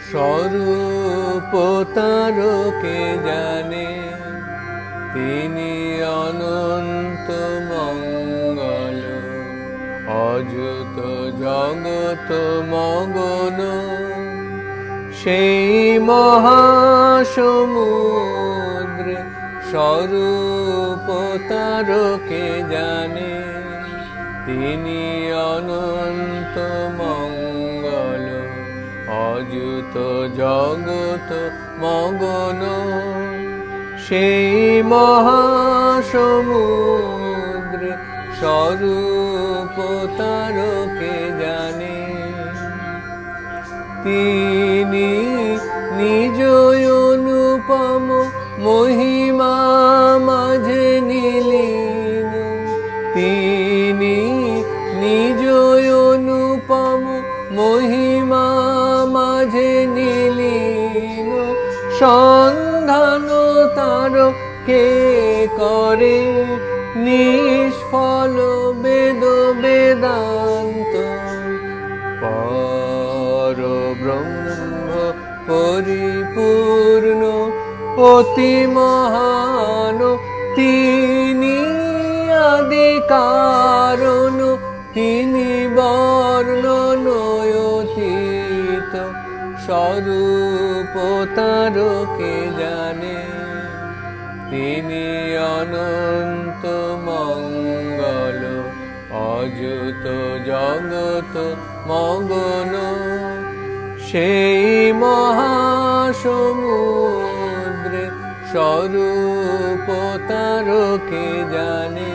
স্বরূপ তারও কে জানে, তিনি অনন্ত মঙ্গল, অযুত জগত মগন। সেই মহাসমুদ্রে স্বরূপ তারও কে জানে, তিনি অনন্ত মঙ্গল, অযুত জগত মগন। সেই মহাসমুদ্রে স্বরূপ তারও কে জানে, তিনি নিজ অনুপম মহিমা মাঝে নীলীন, তিনি নিজ অনুপম মহিমা মাঝে নীলীন। সন্ধান তার কে করে, নিষ্ফল বেদ বেদান্ত। পরব্রহ্ম পরিপূর্ণ অতি মহান, তিনি আদি কারণ, তিনি বর্ণনয়তীত। স্বরূপ তারও কে জানে, তিনি অনন্ত মঙ্গল, অযুত জগত মগন। সেই মহাসমুদ্রে স্বরূপ তারও কে জানে।